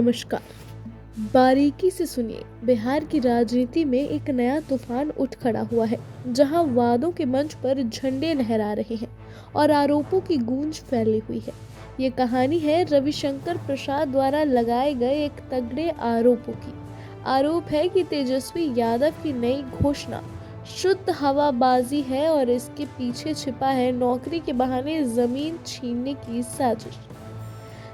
नमस्कार। बारीकी से सुनिए। बिहार की राजनीति में एक नया तूफान उठ खड़ा हुआ है, जहां वादों के मंच पर झंडे लहरा रहे हैं और आरोपों की गूंज फैली हुई है। ये कहानी है रविशंकर प्रसाद द्वारा लगाए गए एक तगड़े आरोपों की। आरोप है कि तेजस्वी यादव की नई घोषणा शुद्ध हवाबाजी है और इसके पीछे छिपा है नौकरी के बहाने जमीन छीनने की साजिश।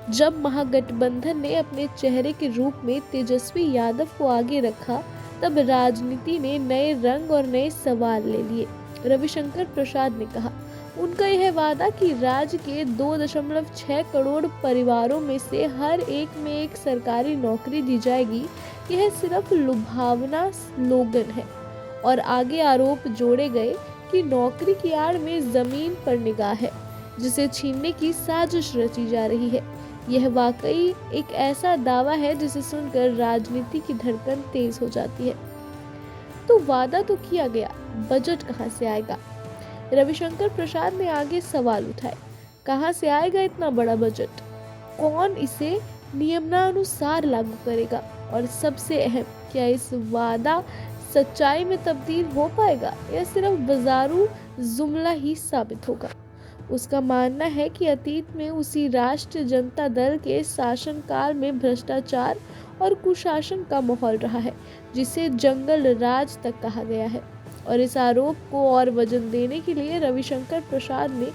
जब महागठबंधन ने अपने चेहरे के रूप में तेजस्वी यादव को आगे रखा, तब राजनीति ने नए रंग और नए सवाल ले लिए। रविशंकर प्रसाद ने कहा, उनका यह वादा कि राज्य के 2.6 करोड़ परिवारों में से हर एक में एक सरकारी नौकरी दी जाएगी, यह सिर्फ लुभावना स्लोगन है। और आगे आरोप जोड़े गए कि नौकरी की आड़ में जमीन पर निगाह है, जिसे छीनने की साजिश रची जा रही है। यह वाकई एक ऐसा दावा है जिसे सुनकर राजनीति की धड़कन तेज हो जाती है। तो वादा तो किया गया, बजट कहां से आएगा? रविशंकर प्रसाद ने आगे सवाल उठाए, कहां से आएगा इतना बड़ा बजट? कौन इसे नियमानुसार लागू करेगा? और सबसे अहम, क्या इस वादा सच्चाई में तब्दील हो पाएगा या सिर्फ बाजारू जुमला ही साबित होगा? उसका मानना है कि अतीत में उसी राष्ट्रीय जनता दल के शासनकाल में भ्रष्टाचार और कुशासन का माहौल रहा है, जिसे जंगल राज तक कहा गया है। और इस आरोप को और वजन देने के लिए रविशंकर प्रसाद ने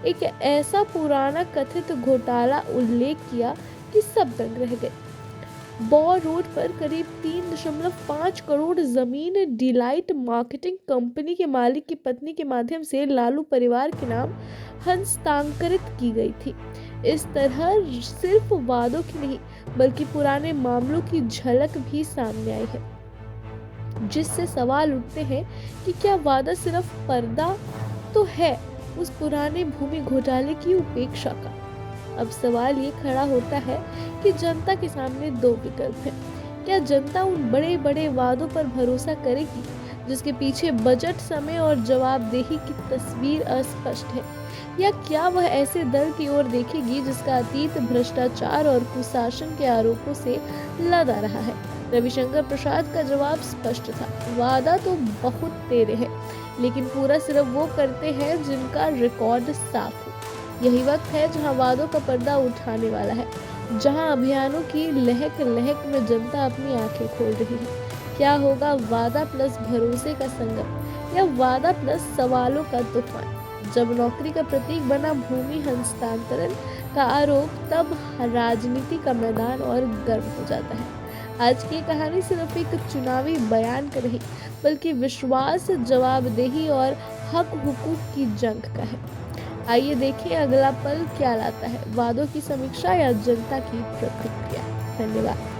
एक ऐसा पुराना कथित घोटाला उल्लेख किया कि सब दंग रह गए। बॉ रोड पर करीब 3.5 करोड़ जमीन डिलाइट मार्केटिंग कंपनी के मालिक की पत्नी के माध्यम से लालू परिवार के नाम हस्तांतरित की गई थी। इस तरह सिर्फ वादों की नहीं, बल्कि पुराने मामलों की झलक भी सामने आई है, जिससे सवाल उठते हैं कि क्या वादा सिर्फ पर्दा तो है उस पुराने भूमि घोटाले की उपेक्षा का? अब सवाल ये खड़ा होता है कि जनता के सामने दो विकल्प हैं। क्या जनता उन बड़े बड़े वादों पर भरोसा करेगी जिसके पीछे बजट, समय और जवाबदेही की तस्वीर अस्पष्ट है, या क्या वह ऐसे दल की ओर देखेगी जिसका अतीत भ्रष्टाचार और कुशासन के आरोपों से लदा रहा है? रविशंकर प्रसाद का जवाब स्पष्ट था, वादा तो बहुत तेरे हैं, लेकिन पूरा सिर्फ वो करते हैं जिनका रिकॉर्ड साफ हो। यही वक्त है जहां वादों का पर्दा उठाने वाला है, जहां अभियानों की लहक लहक में जनता अपनी आंखें खोल रही है। क्या होगा, वादा प्लस भरोसे का संगम या वादा प्लस सवालों का तूफान? जब नौकरी का प्रतीक बना भूमि हस्तांतरण का आरोप, तब राजनीति का मैदान और गर्म हो जाता है। आज की कहानी सिर्फ एक चुनावी बयान का नहीं, बल्कि विश्वास, जवाबदेही और हक हुकूक की जंग का है। आइए देखें अगला पल क्या लाता है, वादों की समीक्षा या जनता की प्रतिक्रिया। धन्यवाद।